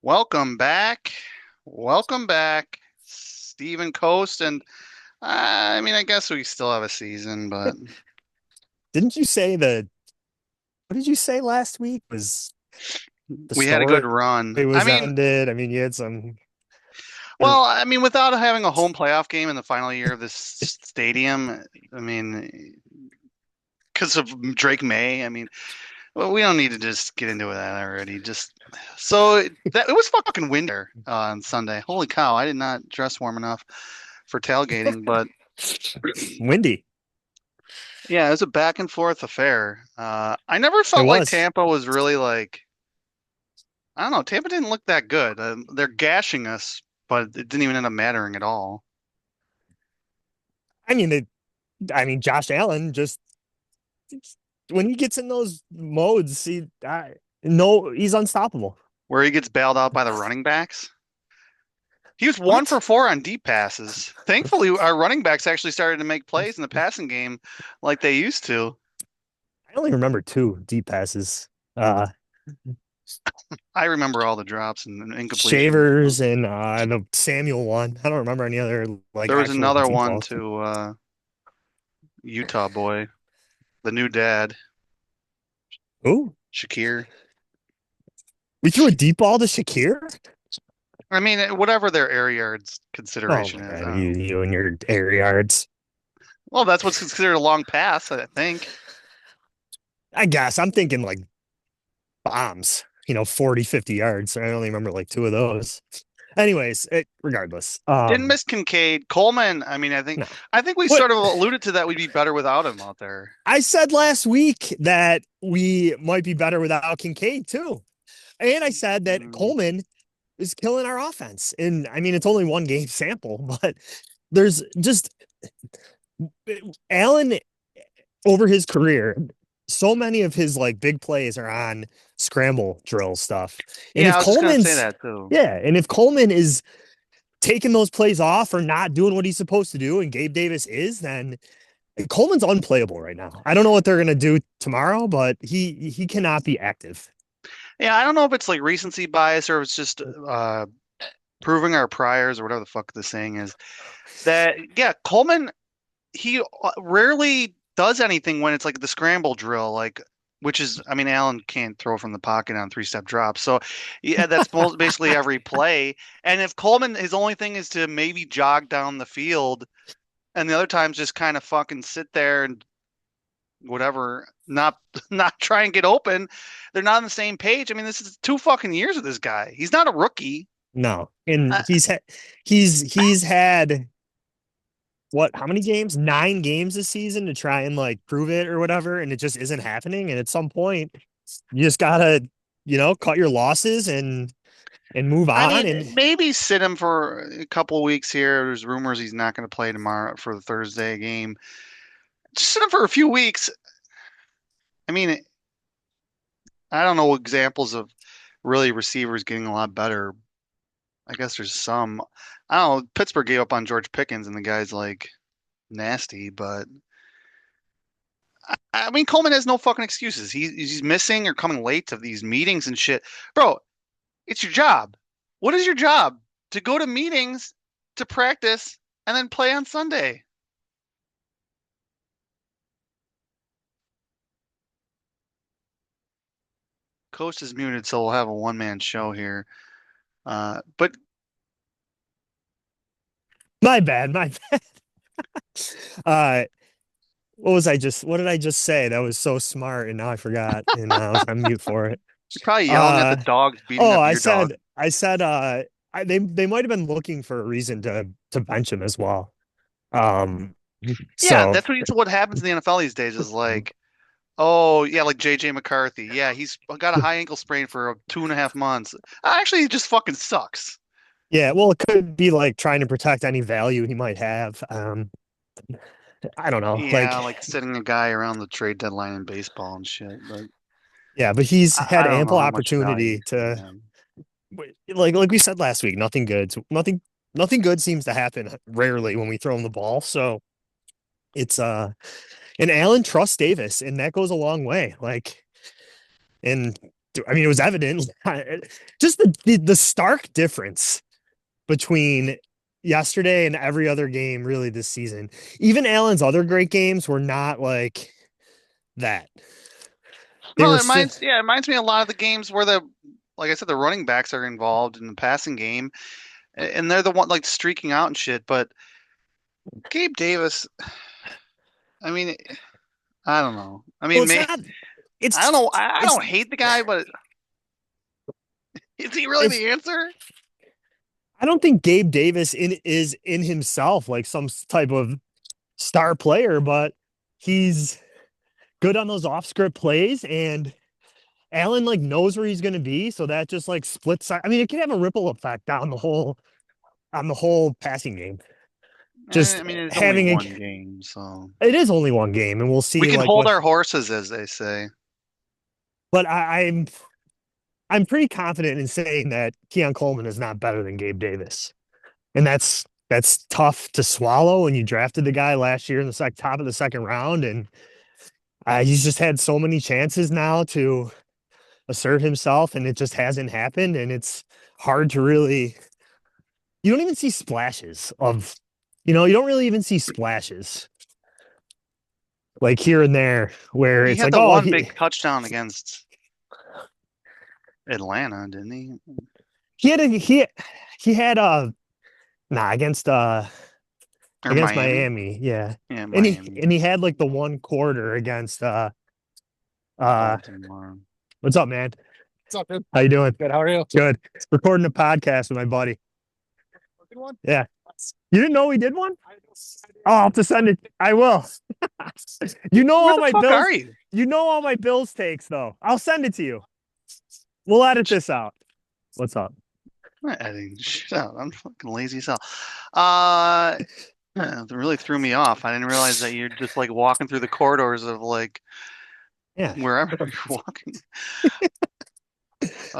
Welcome back. Welcome back, Stephen Coast. And I mean, I guess we still have a season, but Didn't you say what did you say last week was the we had a good story run. I was mean, ended? I mean, you had some, or well, I mean, without having a home playoff game in the final year of this stadium, I mean, because of Drake May, I mean, well, we don't need to just get into that already. Just so that it was fucking windy there, on Sunday. Holy cow, I did not dress warm enough for tailgating, but windy. yeah, it was a back and forth affair. I never It felt like was. Tampa was really like, I don't know, Tampa didn't look that good. They're gashing us, but it didn't even end up mattering at all. I mean, Josh Allen just when he gets in those modes, no, he's unstoppable. Where he gets bailed out by the running backs. He was one for What? four on deep passes. Thankfully, our running backs actually started to make plays in the passing game like they used to. I only remember two deep passes. Uh, I remember all the drops and incompletions. Shavers and the Samuel one. I don't remember any other like There was actual another deep one balls. to Utah boy, the new dad, Ooh, Shakir. we threw a deep ball to Shakir. I mean, whatever their air yards Oh consideration my is. God, you and your air yards. Well, that's what's considered a long pass, I think. I guess I'm thinking like bombs, 40, 50 yards. I only remember like two of those. Anyways, regardless. Didn't miss Kincaid. Coleman, I mean, I think No. I think we What sort of alluded to that we'd be better without him out there. I said last week that we might be better without Kincaid too. And I said that Mm. Coleman is killing our offense. And I mean, it's only one game sample, but there's just Allen over his career, so many of his like big plays are on scramble drill stuff. And Yeah, if I was just gonna say Coleman's, that too. yeah, and if Coleman is taking those plays off or not doing what he's supposed to do, and Gabe Davis is, then Coleman's unplayable right now. I don't know what they're gonna do tomorrow, but he cannot be active. Yeah, I don't know if it's like recency bias or if it's just proving our priors or whatever the fuck the saying is. That yeah, Coleman he rarely does anything when it's like the scramble drill, like which is, I mean, Allen can't throw from the pocket on three-step drops. So yeah, that's basically every play. And if Coleman, his only thing is to maybe jog down the field, and the other times just kind of fucking sit there and whatever, not not try and get open. They're not on the same page. I mean, this is 2 fucking years with this guy. He's not a rookie. No, and Uh, he's had what, how many games? 9 games this season to try and like prove it or whatever, and it just isn't happening. And at some point, you just gotta, cut your losses and move I on. mean, And maybe sit him for a couple of weeks here. There's rumors he's not going to play tomorrow for the Thursday game. Just sit him for a few weeks. I mean, I don't know examples of really receivers getting a lot better. I guess there's some. I don't know. Pittsburgh gave up on George Pickens, and the guy's like nasty, but I mean, Coleman has no fucking excuses. He's missing or coming late to these meetings and shit. Bro, it's your job. What is your job? To go to meetings, to practice, and then play on Sunday. Coast is muted, so we'll have a one-man show here. But my bad. Uh, what did I just say? That was so smart, and now I forgot, and I was on mute for it. you're probably yelling at the Uh, dogs beating oh, up your dog. I said, they might have been looking for a reason to bench him as well. Um, Yeah, so that's what happens in the NFL these days is like, oh, yeah, like JJ McCarthy. Yeah, he's got a high ankle sprain for 2.5 months. Actually, he just fucking sucks. yeah, well, it could be like trying to protect any value he might have. I don't know, Yeah, like, like sitting a guy around the trade deadline in baseball and shit. But yeah, but he's I had don't know ample how much value opportunity he to, had. like we said last week, nothing good seems to happen rarely when we throw him the ball. So it's and Allen trusts Davis, and that goes a long way. Like, and I mean, it was evident. Just the stark difference between yesterday and every other game really this season. Even Allen's other great games were not like that. They Well, were still. it reminds me a lot of the games where like I said, the running backs are involved in the passing game, and they're the one like streaking out and shit. But Gabe Davis, I mean, I don't know. I Well, mean, it's not. I don't know. I It's don't hate the guy, but is he really it's. the answer? I don't think Gabe Davis is in himself like some type of star player, but he's good on those off script plays, and Allen like knows where he's going to be, so that just like splits. I mean, it can have a ripple effect down the whole on the whole passing game. Just I mean, it's only having a, one game, so it is only one game, and we'll we see can like hold what. our horses, as they say. But I'm pretty confident in saying that Keon Coleman is not better than Gabe Davis, and that's tough to swallow when you drafted the guy last year in the top of the second round, and he's just had so many chances now to assert himself, and it just hasn't happened, and it's hard to really. You don't even see splashes of, you don't really even see splashes like here and there where He it's had like, the oh, one big touchdown against Atlanta, didn't he? he had a he had a against Or against Miami? Miami, yeah. Yeah, And he Miami, and he had like the one quarter against uh Baltimore. what's up, man? What's up, dude? How you doing? Good. How are you? Good. Recording a podcast with my buddy. Good one. Yeah. You didn't know we did one? Oh, I'll have to send it. I will. You know Where all the my fuck bills. are you? You know all my bills takes though. I'll send it to you. We'll edit this out. What's up? I'm not editing shit out. I'm fucking lazy as hell. Uh, yeah, it really threw me off. I didn't realize that you're just like walking through the corridors of like Yeah. wherever you're walking.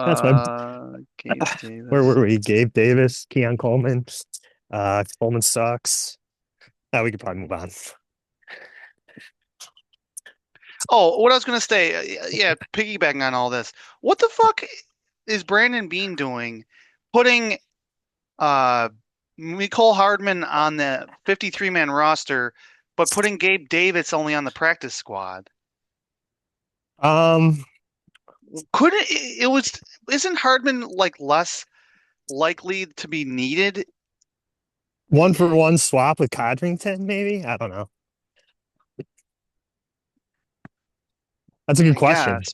That's my Gabe where Davis. were we? Gabe Davis, Keon Coleman. Coleman sucks. Now we could probably move on. Oh, what I was gonna say, yeah, piggybacking on all this, what the fuck is Brandon Bean doing, putting uh Nicole Hardman on the 53-man roster, but putting Gabe Davis only on the practice squad? Um, Couldn't it was isn't Hardman like less likely to be needed? 1-for-1 swap with Codrington, maybe? I don't know. That's a good I question. guess.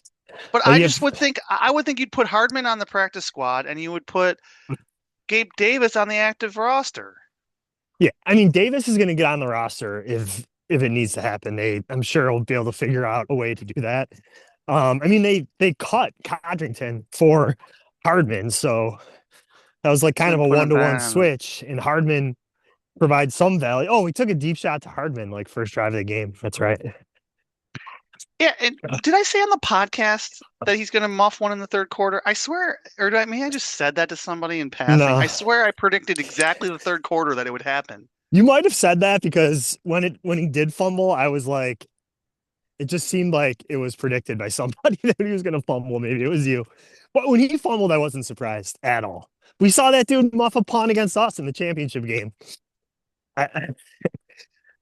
But Well, I you just have would think you'd put Hardman on the practice squad and you would put Gabe Davis on the active roster. yeah, I mean Davis is going to get on the roster if it needs to happen. I'm sure he'll be able to figure out a way to do that. I mean they cut Codrington for Hardman, so that was like So kind of then a put him 1-to-1 back on. switch, and Hardman provides some value. Oh, we took a deep shot to Hardman like first drive of the game. That's right. Yeah, and did I say on the podcast that he's going to muff one in the third quarter? I swear, or maybe I just said that to somebody in passing. No, I swear I predicted exactly the third quarter that it would happen. you might have said that because when he did fumble, I was like, it just seemed like it was predicted by somebody that he was going to fumble. Maybe it was you, but when he fumbled, I wasn't surprised at all. We saw that dude muff a punt against us in the championship game,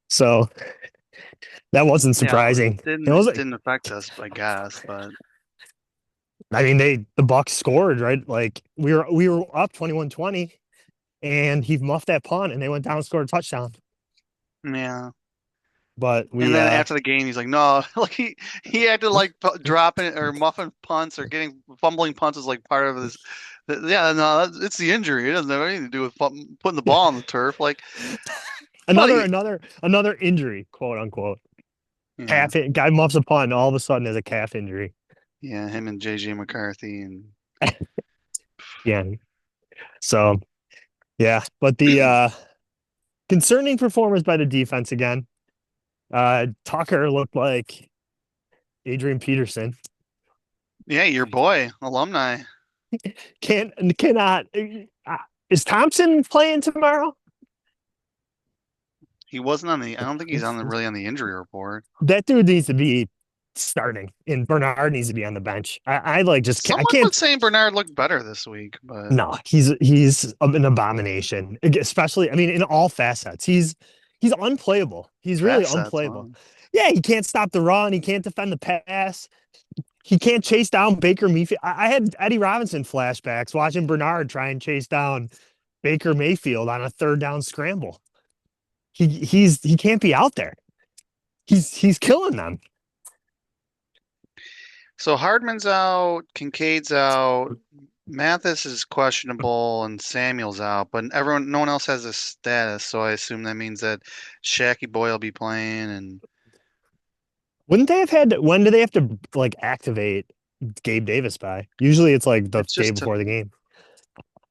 so that wasn't Yeah, surprising. It was it like, didn't affect us, I guess, but I mean, the Bucs scored right. Like we were up 21-20, and he muffed that punt, and they went down and scored a touchdown. yeah. But And we then after the game, he's like, "No, like he had to like dropping or muffing punts or getting fumbling punts is like part of his." Yeah, no, it's the injury. It doesn't have anything to do with putting the ball on the turf. Like, another buddy, another another injury, quote unquote. yeah, Calf guy muffs a punt, all of a sudden has a calf injury. yeah, him and JJ McCarthy and Yeah. So yeah, but the concerning performance by the defense again. Tucker looked like Adrian Peterson. yeah, your boy, alumni. Cannot. Is Thompson playing tomorrow? He wasn't on the. I don't think he's on the really on the injury report. That dude needs to be starting, and Bernard needs to be on the bench. I like just I Someone can't. was saying Bernard looked better this week, but No, he's an abomination, especially. I mean, in all facets, he's unplayable. He's really facets, unplayable. wow. Yeah, he can't stop the run. He can't defend the pass. He can't chase down Baker Mayfield. I had Eddie Robinson flashbacks watching Bernard try and chase down Baker Mayfield on a third down scramble. He can't be out there. He's killing them. So Hardman's out, Kincaid's out, Mathis is questionable, and Samuel's out. But no one else has a status, so I assume that means that Shacky Boy will be playing, and Wouldn't they have had? When do they have to like activate Gabe Davis by? Usually it's like the it's day just to, before the game.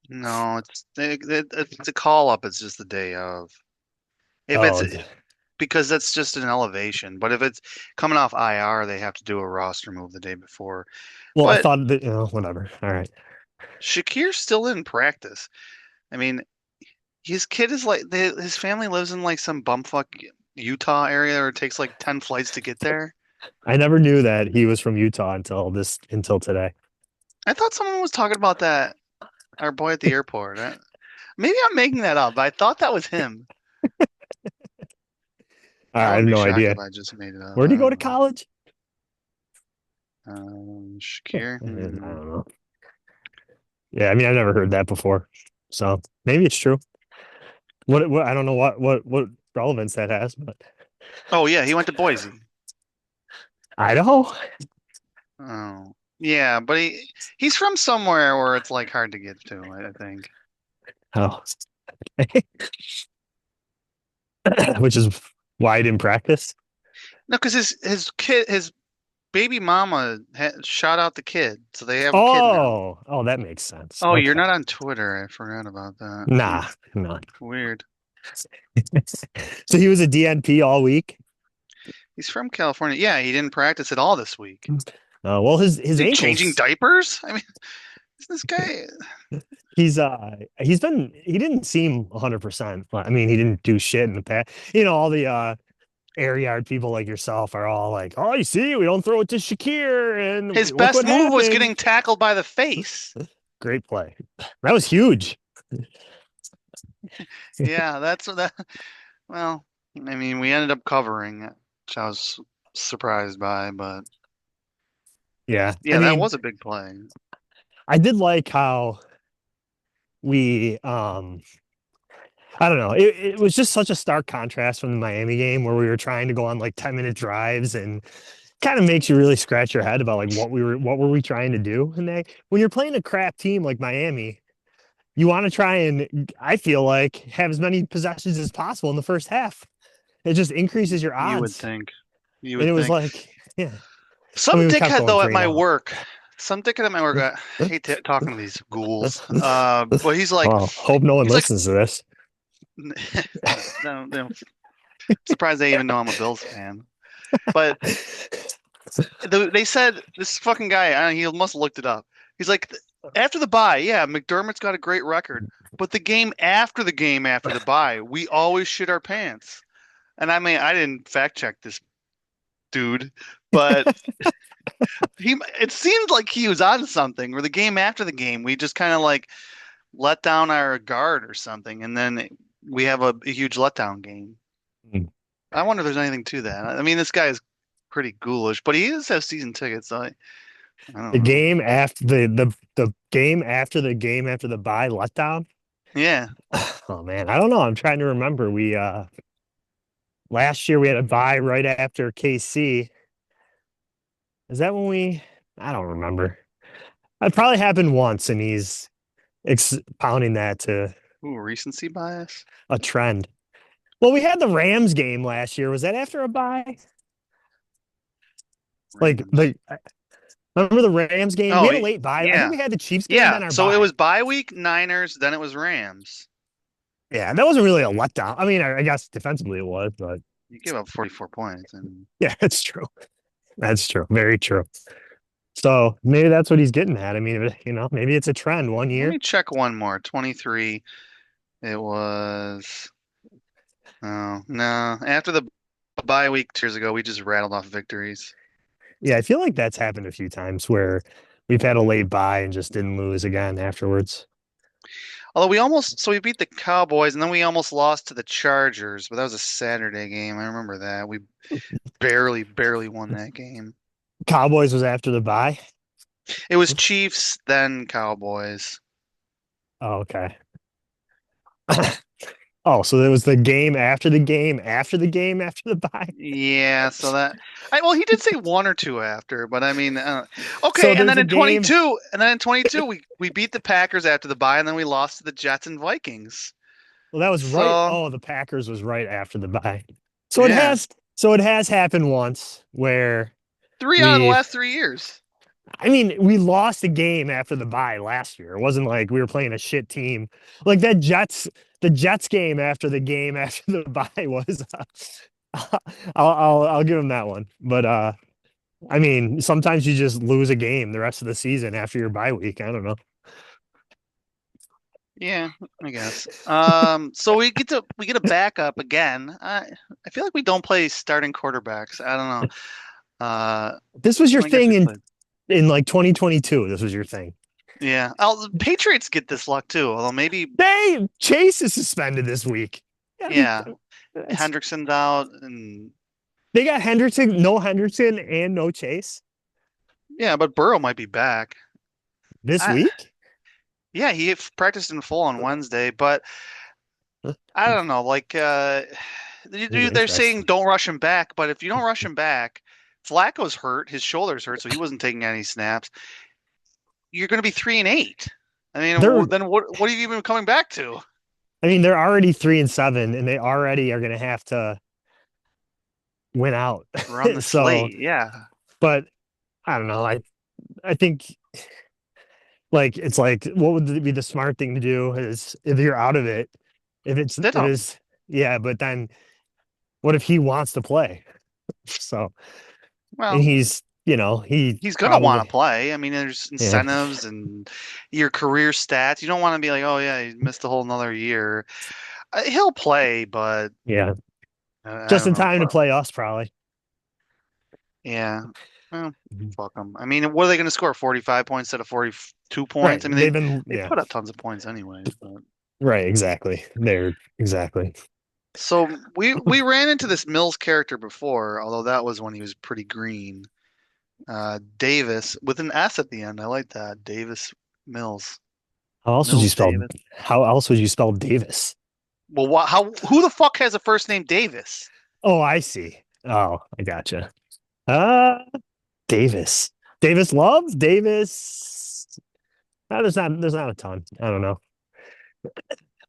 no, it's a call up. It's just the day of. If it's Oh, because that's just an elevation. But if it's coming off IR, they have to do a roster move the day before. well, I But thought that, whatever. All right. Shakir's still in practice. I mean, his kid is like his family lives in like some bumfuck Utah area, or it takes like 10 flights to get there. I never knew that he was from Utah until today. I thought someone was talking about that, our boy at the airport. Maybe I'm making that up, but I thought that was him. I I have wouldn't be no shocked idea. if I just made it up. Where'd I he go don't to know. college? Shakir. I don't know. Yeah, I mean, I've never heard that before. So maybe it's true. What I don't know what relevance that has, but Oh yeah, he went to Boise. Idaho. Oh yeah, but he's from somewhere where it's like hard to get to, I think. Oh, which is why I didn't practice. No, because his baby mama shot out the kid, so they have a kid now. Oh, that makes sense. Oh, you're Okay. not on Twitter. I forgot about that. Hmm, Nah, no. weird. So he was a DNP all week. He's from California. Yeah, he didn't practice at all this week. Well, Is his he changing ankles. diapers? I mean, is this guy? He didn't seem 100%. I mean, he didn't do shit in the past. All the air yard people like yourself are all like, "Oh, you see, we don't throw it to Shakir, and His look best what move was happened." getting tackled by the face. Great play. That was huge. Yeah, that's that. Well, I mean, we ended up covering it, which I was surprised by, but Yeah. I yeah, that mean, was a big play. I did like how we I don't know. It was just such a stark contrast from the Miami game where we were trying to go on like 10-minute drives and kind of makes you really scratch your head about like what were we trying to do? And when you're playing a crap team like Miami, you want to try and I feel like have as many possessions as possible in the first half. It just increases your You would odds. think. You And would it was think. like, yeah. I Some mean, we kept dickhead going though at 3 my 0. work. Some dickhead at my work. I hate talking to these ghouls. But Well, hope no one he's like, listens to this. no, surprised they even know I'm a Bills fan. But they said this fucking guy, he must have looked it up. He's like, after the bye, yeah, McDermott's got a great record, but the game after the bye, we always shit our pants. And I mean, I didn't fact check this dude, but it seemed like he was on something. Where the game after the game, we just kind of like let down our guard or something, and then we have a huge letdown game. I wonder if there's anything to that. I mean, this guy is pretty ghoulish, but he does have season tickets, so I The don't know. game after the game after the game after the bye letdown. Yeah, Oh man, I don't know. I'm trying to remember. We last year we had a bye right after KC. Is that when we? I don't remember. It probably happened once, and he's expounding that to ooh, recency bias. a trend. Well, we had the Rams game last year. Was that after a bye? Like Rams. remember the Rams game? We Oh, had a late bye. I think yeah, we had the Chiefs game, yeah. then our So it bye. was bye week, Niners, then it was Rams. Yeah, that wasn't really a letdown. I mean, I guess defensively it was, but You gave up 44 points, and yeah, it's true. That's true. Very true. So maybe that's what he's getting at. I mean, maybe it's a trend one let year. me check one more. 23. It was. Oh no! After the bye week 2 years ago, we just rattled off victories. Yeah, I feel like that's happened a few times where we've had a late bye and just didn't lose again afterwards. Although we beat the Cowboys and then we almost lost to the Chargers, but that was a Saturday game. I remember that. We barely won that game. Cowboys was after the bye. It was Chiefs, then Cowboys. Oh, okay. Oh, so it was the game after the game after the game after the bye. Yeah, so well, he did say one or two after, but I mean, So okay. And there's then a in game. 22, we beat the Packers after the bye, and then we lost to the Jets and Vikings. Well, that was right. So Oh, the Packers was right after the bye. So it yeah, has. So it has happened once where three out of the we. last 3 years. I mean, we lost a game after the bye last year. It wasn't like we were playing a shit team. Like that the Jets game after the bye was. I'll give him that one. But I mean, sometimes you just lose a game the rest of the season after your bye week. I don't know. Yeah, I guess. So we get a backup again. I feel like we don't play starting quarterbacks. I don't know. This was your I guess thing we play. in like 2022. This was your thing. Yeah, the Patriots get this luck too. Although maybe, Chase is suspended this week. Yeah, yeah, Hendrickson's out, and they got Hendrickson, no Hendrickson, and no Chase yeah, but Burrow might be back. this I, week. yeah, he practiced in full on Wednesday, but I don't know. Like, they're saying Interesting. don't rush him back, but if you don't rush him back, Flacco's hurt, his shoulder's hurt, so he wasn't taking any snaps. You're going to be 3-8. I mean, They're, then what are you even coming back to? I mean, they're already 3-7, and they already are going to have to win out. Run the So, slate, yeah. but I don't know. I think it's like what would be the smart thing to do is if you're out of it, if They don't. it's yeah, but then what if he wants to play? So and Well, he he's gonna want to probably play. I mean, there's yeah incentives and your career stats. You don't want to be like, oh yeah, he missed a whole another year. He'll play, but yeah I just don't in know. time to play us probably. Yeah. Well, fuck them. I mean, what are they going to score? 45 points instead of 42 Right. points? I mean, They've been they yeah put up tons of points anyways. But right exactly. They're exactly. so we ran into this Mills character before, although that was when he was pretty green. Davis with an S at the end. I like that. Davis Mills. How else would you Mills spell Davis. how else would you spell Davis? Well, who the fuck has a first name Davis? Oh, I see. Oh, I gotcha. Uh Davis. Davis Love? Davis. No, there's not a ton. I don't know.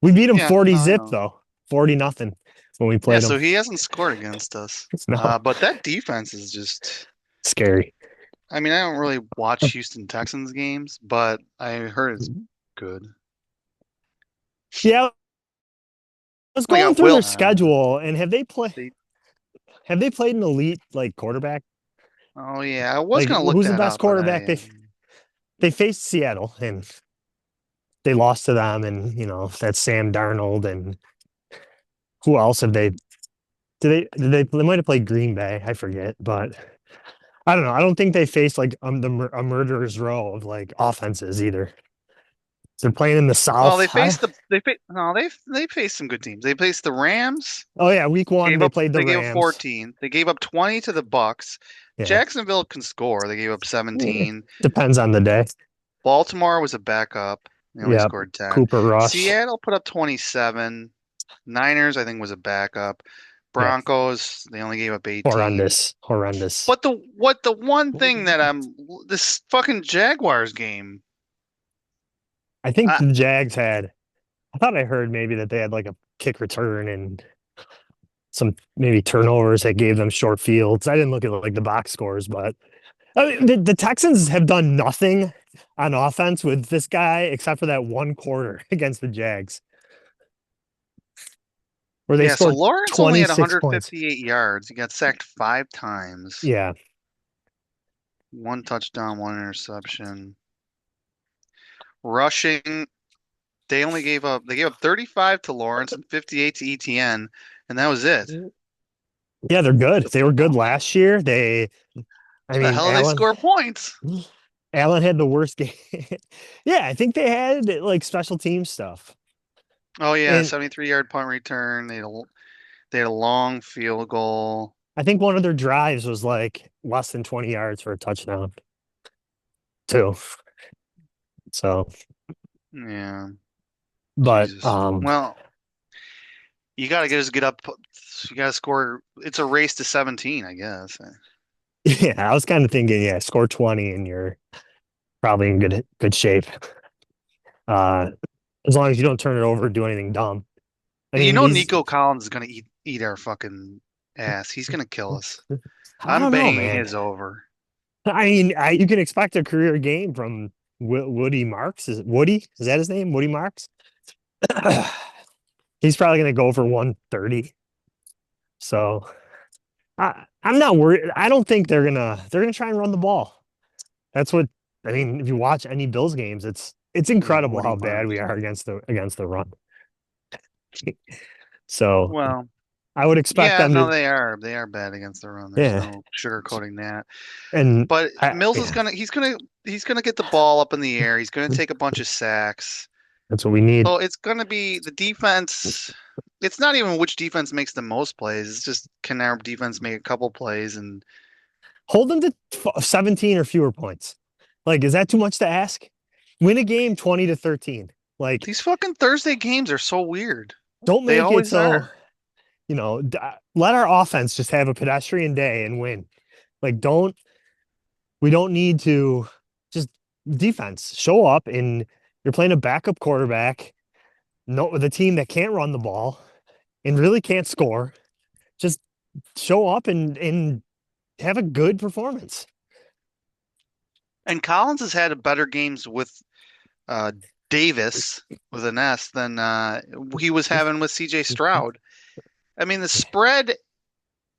We beat him Yeah, 40 no, I zip know. though. 40 nothing when we Yeah, played him. so he hasn't scored against us. No, But that defense is just, scary. I mean, I don't really watch Houston Texans games, but I heard it's good. Yeah, I was They going got through Will. their schedule and They, have they played an elite like quarterback? oh yeah, I was Like gonna look who's the that best up, but quarterback they faced Seattle and they lost to them and that's Sam Darnold and who else have they they might have played Green Bay, I forget, but I don't know. I don't think they faced like a murderer's row of like offenses either. They're playing in the well, South. no, they faced some good teams. They faced the Rams. Oh yeah, week one they played the They gave up Rams. 14. They gave up 20 to the Bucs. Yeah, Jacksonville can score. They gave up yeah. 17. Depends on the day. Baltimore was a backup. They only Yeah, scored 10. Cooper Rush. Seattle put up 27. Niners, I think, was a backup. Yeah, Broncos, they only gave up 18. horrendous, horrendous. But the one thing that this fucking Jaguars game. I think I, the Jags had. I thought I heard maybe that they had like a kick return and some maybe turnovers that gave them short fields. I didn't look at like the box scores, but I mean, the Texans have done nothing on offense with this guy except for that one quarter against the Jags where they yeah, so scored Lawrence only had 26 points. 158 yards. He got sacked 5 times. Yeah. One touchdown, one interception. Rushing, they gave up 35 to Lawrence and 58 to ETN, and that was it. Yeah, they're good. They were good last year. I The mean, hell they score points. Allen had the worst game. Yeah, I think they had like special team stuff. Oh yeah, And 73-yard punt return. They had a long field goal. I think one of their drives was like less than 20 yards for a touchdown, too. So, Yeah, but Jesus. Well, you got to just get up. You got to score. It's a race to 17, I guess. yeah, I was kind of thinking, yeah, score 20 and you're probably in good shape. Uh, as long as you don't turn it over or do anything dumb. I You mean, know, these Nico Collins is gonna eat our fucking ass. He's gonna kill us. I I'm don't know, banging man. his over. I mean, you can expect a career game from Woody Marks. Is it Woody? Is that his name? Woody Marks? He's probably going to go for 130. So I'm not worried. I don't think they're gonna try and run the ball. That's what I mean. If you watch any Bills games, it's Yeah, incredible Woody how bad we Marks. are against the run. So Well, I would expect yeah, them no, to, they are bad against the run. There's yeah. no sugarcoating that. And But Mills is yeah, gonna get the ball up in the air. He's gonna take a bunch of sacks. that's what we need. So it's gonna be the defense. It's not even which defense makes the most plays. It's just can our defense make a couple plays and Hold them to 17 or fewer points. Like, is that too much to ask? Win a game 20-13. Like, these fucking Thursday games are so weird. don't They make it always so, are. let our offense just have a pedestrian day and win. Like, we don't need to just defense show up and you're playing a backup quarterback, no, with a team that can't run the ball and really can't score. Just show up and have a good performance. And Collins has had better games with uh, Davis with an S than he was having with CJ Stroud. I mean, the spread,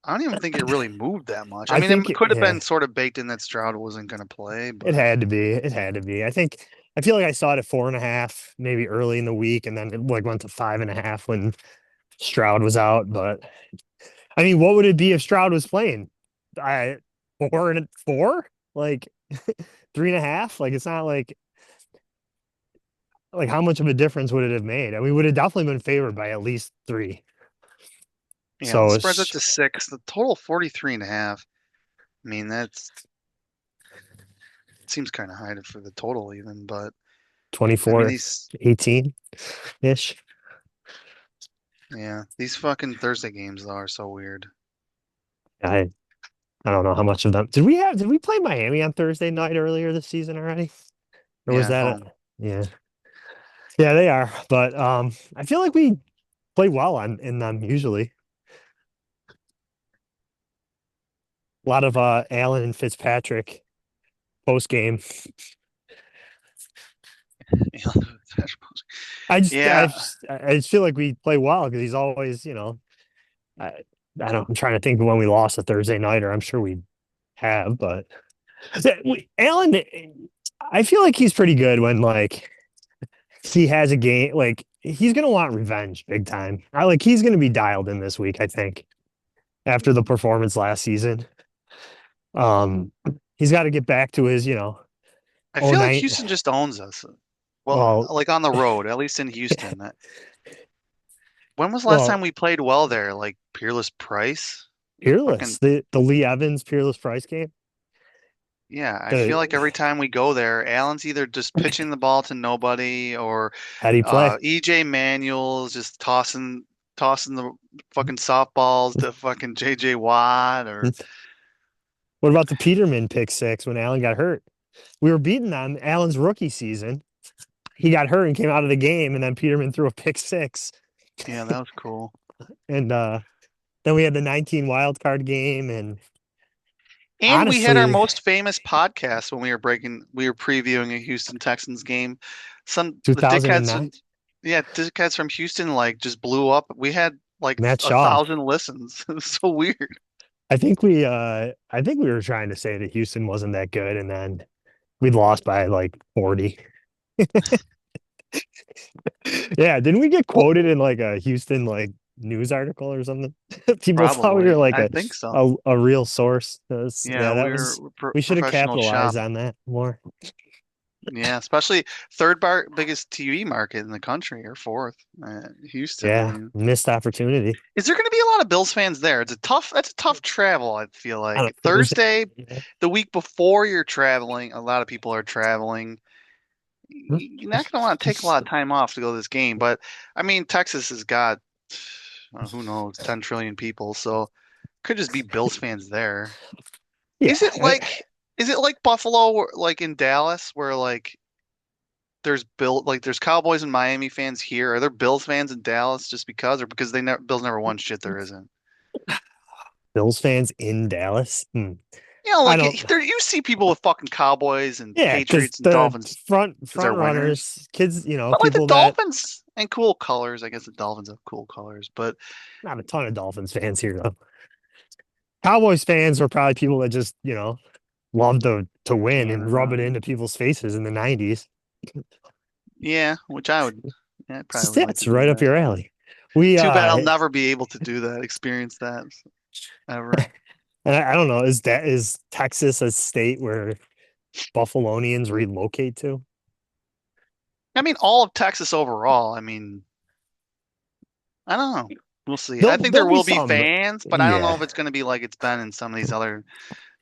I don't even think it really moved that much. I I mean, think, it could have yeah, been sort of baked in that Stroud wasn't going to play, it but had to be. It had to be. I feel like I saw it at 4.5, maybe early in the week, and then it like went to 5.5 when Stroud was out. But I mean, what would it be if Stroud was playing? I 4 and 4, like 3.5. Like it's not like how much of a difference would it have made? I mean, we would have definitely been favored by at least 3. yeah, the So spread's up it's to 6. The total 43.5. I mean, that's seems kind of high for the total even, but I mean 24, these 18 ish. yeah, these fucking Thursday games though are so weird. I I don't know how much of them did we play Miami on Thursday night earlier this season already? Or was Yeah, at that home. yeah. Yeah, they are. But I feel like we play well in them usually. A lot of Allen and Fitzpatrick post game. I just I Yeah, just I just feel like we play well because he's always, I I don't I'm trying to think of when we lost a Thursday nighter. I'm sure we have, but Allen, I feel like he's pretty good when like he has a game like he's gonna want revenge big time. He's gonna be dialed in this week, I think, after the performance last season. Um, he's got to get back to his, I oh feel like nine. Houston just owns us. Well, Well, like on the road, at least in Houston. When was the last well, time we played well there? Like Peerless Price? Peerless, Fucking the Lee Evans Peerless Price game. yeah, I feel like The every time we go there, Allen's either just pitching the ball to nobody or how do you play? EJ Manuel's just tossing the fucking softballs to fucking JJ Watt or What about the Peterman pick six when Allen got hurt? We were beating them Allen's rookie season. He got hurt and came out of the game, and then Peterman threw a pick six. yeah, that was cool. And then we had the 19 wild card game. And And we had our honestly, most famous podcast when we were previewing a Houston Texans game. The dickheads, 2009, yeah, dickheads from Houston like just blew up. We had like Matt a Shaw. thousand listens. It was so weird. I think we were trying to say that Houston wasn't that good, and then we lost by like 40. Yeah, didn't we get Well, quoted in like a Houston like news article or something. People thought we were Probably. like I think so. a real source. Yeah, Yeah, that we're was we should have professional capitalized shop. on that more. Yeah, especially third bar biggest TV market in the country or fourth. Houston. I Yeah, mean, missed opportunity. is there going to be a lot of Bills fans there? That's a tough travel, I feel On like. a Thursday. Thursday, Yeah. the week before you're traveling, a lot of people are traveling. You're not going to want to take a lot of time off to go to this game, but I mean, Texas has got who knows, 10 trillion people, so could just be Bills fans there. Is it Yeah. like is it like Buffalo like in Dallas where like there's Cowboys and Miami fans here? Are there Bills fans in Dallas just because or because they never Bills never won shit there isn't? Bills fans in Dallas. You know, I like don't. there you see people with fucking Cowboys and Yeah, because Patriots and the Dolphins because they're front winners. runners, kids, But like the people that Dolphins and cool colors, I guess the Dolphins have cool colors, but not a ton of Dolphins fans here though. Cowboys fans are probably people that just love to win and rub it Canada. into people's faces in the '90s. Yeah, which I would yeah, I probably would Yeah, like to it's do right up that. your But alley. We too bad I'll never be able to do that, experience that ever. and I don't know, is Texas a state where Buffalonians relocate to? I mean, all of Texas overall. I mean, I don't know. We'll see. I think there There'll be will be some, fans, but I don't know yeah. if it's going to be like it's been in some of these other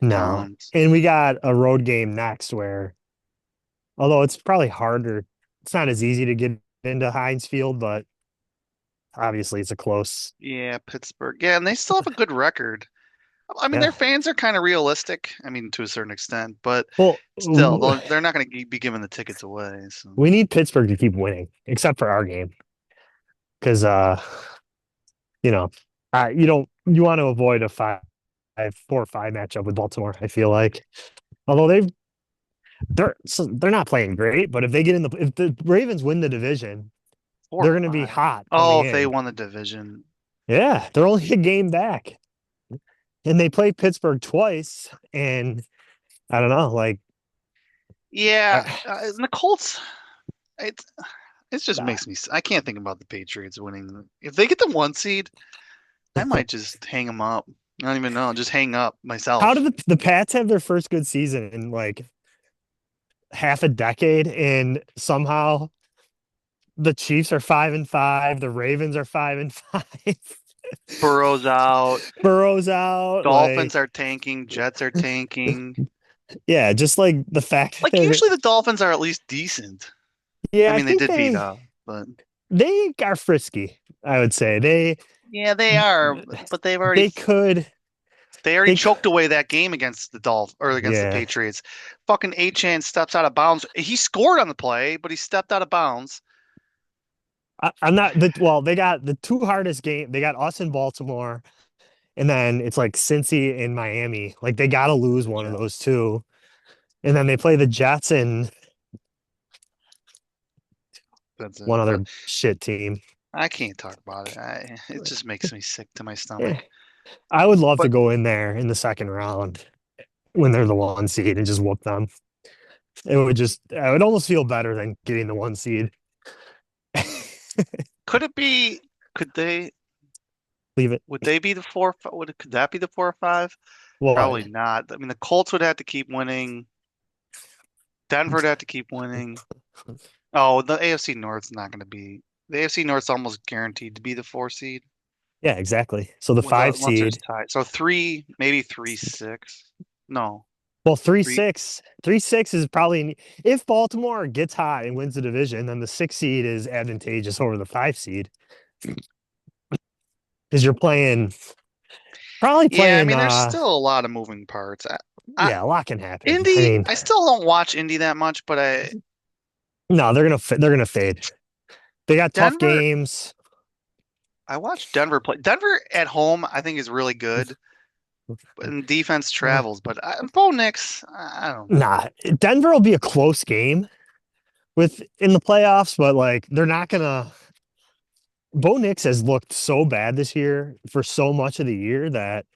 No. towns. And we got a road game next where although it's probably harder, it's not as easy to get into Heinz Field, but obviously it's a close. Yeah, Pittsburgh. Yeah, and they still have a good record. I mean, their Yeah. fans are kind of realistic. I mean, to a certain extent, but Well, still, they're not going to be giving the tickets away. So we need Pittsburgh to keep winning, except for our game. Because you know, you want to avoid a 4-5 matchup with Baltimore, I feel like. Although they're not playing great, but if the Ravens win the division, four they're or gonna be five. hot Oh, coming if they in. won the division. Yeah, they're only a game back. And they play Pittsburgh twice, and I don't know, like Yeah, I, and the Colts. It it just uh, makes me. I can't think about the Patriots winning. If they get the one seed, I might just hang them up. I don't even know. Just hang up how myself. did the Pats have their first good season in like half a decade, and somehow the Chiefs are 5-5, the Ravens are 5-5. Burrow's out. Burrow's out. Dolphins Like, are tanking. Jets are tanking. yeah, just like the fact Like that, usually the Dolphins are at least decent. I yeah, I mean, they think did beat up, but they are frisky. I would say yeah, they are. But they could they already they could, choked away that game against the or against the yeah. Patriots. Fucking Achan steps out of bounds. He scored on the play, but he stepped out of bounds. I'm not well. They got the two hardest game. They got us in Baltimore, and then it's like Cincy in Miami. Like they got to lose one of Yeah, those two, and then they play the Jets and that's one it. But other shit team. I can't talk about it. It just makes me sick to my Yeah. stomach. I would love to But go in there in the second round when they're the one seed and just whoop them. I would almost feel better than getting the one seed. could it be? Could they? Leave it. Would they be the four? Could that be the 4 or 5? What? Probably not. I mean, the Colts would have to keep winning. Denver would have to keep winning. Oh, the AFC North's not going to be. The AFC North's almost guaranteed to be the 4 seed, Yeah, exactly. So the without five unless there's seed. tie. So three, maybe 3-6. No, Well, three three. six, 3-6 is probably if Baltimore gets hot and wins the division, then the 6 seed is advantageous over the 5 seed because you're probably Yeah, I playing. mean, there's still a lot of moving parts. Yeah, a lot can happen. I Indy, mean, I still don't watch Indy that much, but no, they're gonna fade. They got tough Denver, games. I watched Denver play. Denver at home, I think is really good, and defense travels. But Bo Nix, I don't know. Nah, Denver will be a close game with in the playoffs, but like they're not gonna. Bo Nix has looked so bad this year for so much of the year that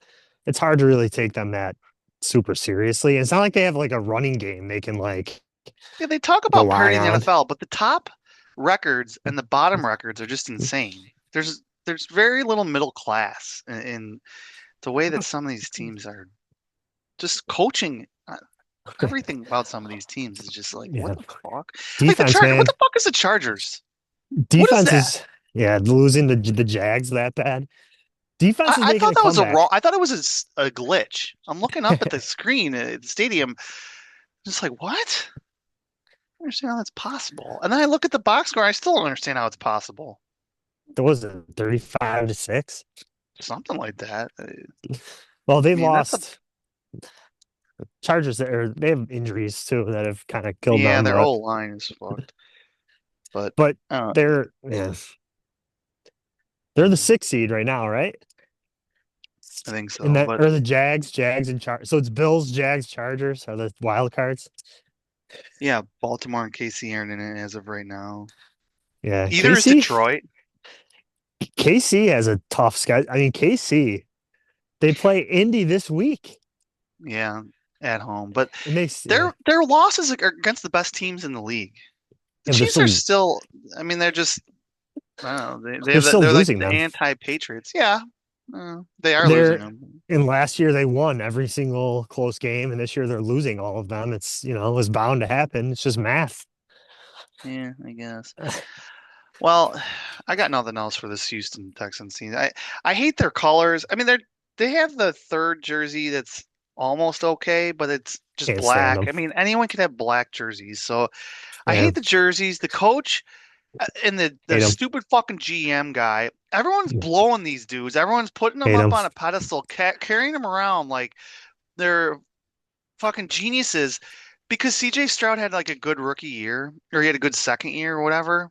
it's hard to really take them that super seriously. And it's not like they have like a running game they can like Yeah, they talk about rely parity in the on. NFL, but the top records and the bottom records are just insane. there's very little middle class in the way that some of these teams are just coaching. Everything about some of these teams is just like, what Yeah. the fuck? Like the Defense, Charger, what man. the fuck is the Chargers? What is Defense that? is yeah, losing the Jags that bad. Defense is I making thought a that was a wrong. comeback. I thought it was a glitch. I'm looking up at the screen at the stadium, just like what? I don't understand how that's possible. And then I look at the box score. I still don't understand how it's possible. There was a 35-6. Something like that. I Well, they mean, that's a lost Chargers there. They have injuries too that have kind of killed yeah. them, Their whole line is fucked. But but uh, they're the 6th seed right now, right? I think And so. that But or the Jags and Char. So it's Bills, Jags, Chargers are the wild cards. yeah, Baltimore and KC aren't in it as of right now. Yeah, Either is Detroit. KC has a tough schedule. I mean, KC they play Indy this week, Yeah, at home. But and they their losses are against the best teams in the league. The and they're Chiefs are still still. I mean, they're just. I don't know. They they're have still they're like losing the them. anti-Patriots. Yeah, they are losing They're them. and last year they won every single close game, and this year they're losing all of them. It's it was bound to happen. It's just math. Yeah, I guess. Well, I got nothing else for this Houston Texans team. I hate their colors. I mean, they have the third jersey that's almost okay, but it's just Can't stand black. them. I mean, anyone can have black jerseys. So I Yeah, hate the jerseys. The coach and the hate them. stupid fucking GM guy. Everyone's blowing these dudes. Everyone's putting them Hate up them. on a pedestal, carrying them around like they're fucking geniuses. Because CJ Stroud had like a good rookie year, or he had a good second year, or whatever.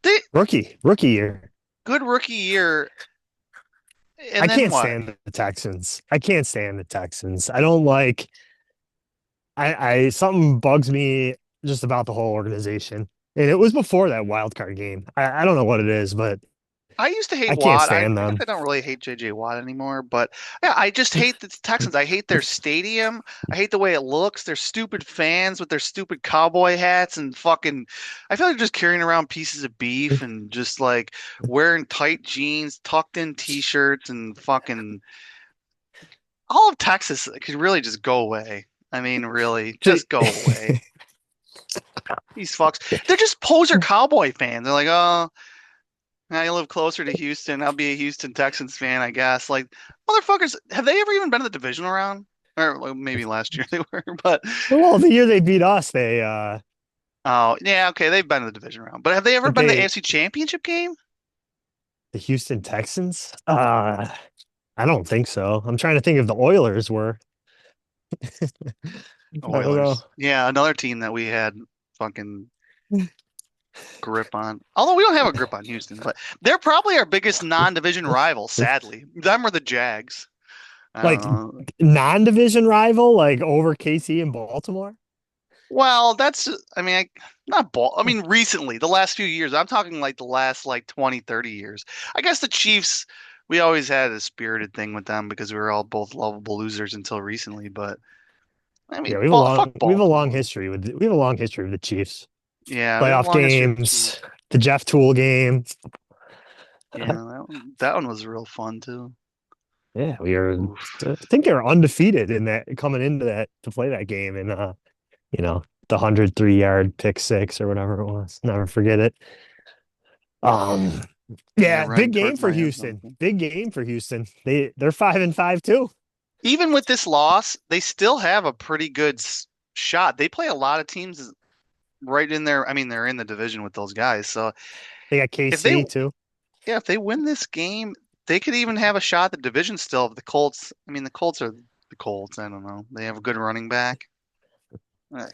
They Rookie year. good rookie year, I and then can't what? stand the Texans. I can't stand the Texans. I don't like. I something bugs me just about the whole organization, and it was before that wild card game. I don't know what it is, but I used to hate I can't Watt. I stand guess them. I don't really hate JJ Watt anymore, but yeah, I just hate the Texans. I hate their stadium. I hate the way it looks. Their stupid fans with their stupid cowboy hats and fucking. I feel like they're just carrying around pieces of beef and just like wearing tight jeans, tucked in t-shirts, and fucking all of Texas could really just go away. I mean, really, just go away. These fucks. They're just poser cowboy fans. They're like, oh. I live closer to Houston. I'll be a Houston Texans fan, I guess. Like, motherfuckers, have they ever even been in the divisional round? Or well, maybe last year they were, but Well, the year they beat us, they oh yeah, okay, they've been in the division round. But have they ever think been to the they AFC Championship game? the Houston Texans. I don't think so. I'm trying to think if the Oilers were. I don't know. Oilers. Yeah, another team that we had fucking grip on. Although we don't have a grip on Houston, but they're probably our biggest non-division rival, sadly. Them or the Jags. I don't Like know. non-division rival, like over KC and Baltimore. Well, that's I mean, not ball. I mean, recently, the last few years. I'm talking like the last like 20, 30 years. I guess the Chiefs, we always had a spirited thing with them because we were all both lovable losers until recently. But I Yeah, mean, fuck we have a long Baltimore. history we have a long history with the Chiefs. Yeah, we have a Playoff long history of the games, Chiefs. the Jeff Tool game. Yeah, that one was real fun too. Yeah, we are. Oof. I think they were undefeated in that coming into that to play that game, and the 103-yard pick six or whatever it was. Never forget it. Um, Yeah, yeah, running big game towards for my end Houston. zone. Big game for Houston. They're 5-5 too. Even with this loss, they still have a pretty good shot. They play a lot of teams right in there. I mean, they're in the division with those guys. So They got if they KC too. yeah, if they win this game, they could even have a shot at the division still. If the Colts, I mean, the Colts are the Colts. I don't know. They have a good running back. Uh,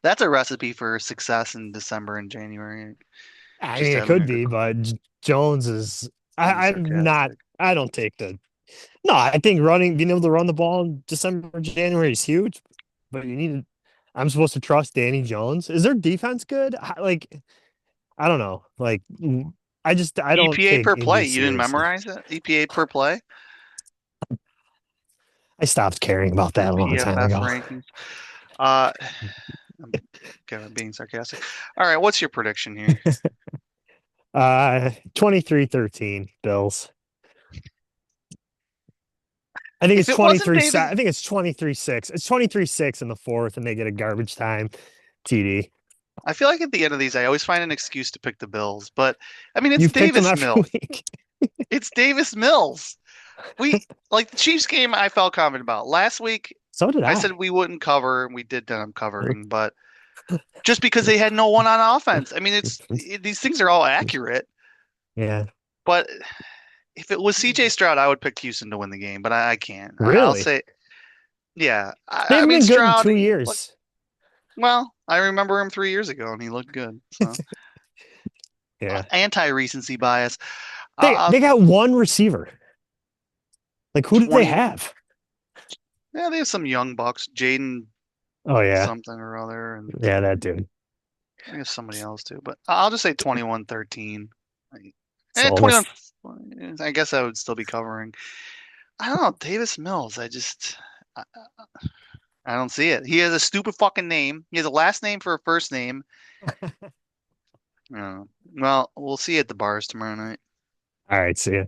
That's a recipe for success in December and January. I Just mean, it having could a good, be, but Jones is. being I'm not. sarcastic. I don't take the. No, I think being able to run the ball in December, January is huge, but you need. I'm supposed to trust Danny Jones. Is their defense good? Like, I don't know. Like, I don't EPA take per Indy play. You didn't seriously. memorize it? EPA per play? I stopped caring about Their that a long time PFF ago. rankings. Uh, I'm kind of being sarcastic. All right, what's your prediction here? 23-13 Bills. I think If it's it wasn't 23. Davis, I think it's 23-6. It's 23-6 in the fourth, and they get a garbage time TD. I feel like at the end of these, I always find an excuse to pick the Bills. But I mean, it's You've picked them Davis every Mills. week. It's Davis Mills. We like the Chiefs game. I felt confident about last week. So did I said I. we wouldn't cover, and we did end up covering. But just because they had no one on offense, I mean, these things are all accurate. Yeah. But if it was CJ Stroud, I would pick Houston to win the game. But I can't. I'll Really? say, yeah. They I haven't mean, been good in Stroud. 2 years. Well, I remember him 3 years ago, and he looked good. So Yeah. anti-recency bias. They got one receiver. Like who did they 20. have? Yeah, they have some young bucks, Jaden Oh yeah. something or other, and Yeah, that dude. I guess somebody else too. But I'll just say 21-13. And Sold. 21. I guess I would still be covering. I don't know, Davis Mills. I, I don't see it. He has a stupid fucking name. He has a last name for a first name. Well, we'll see you at the bars tomorrow night. All right, see ya.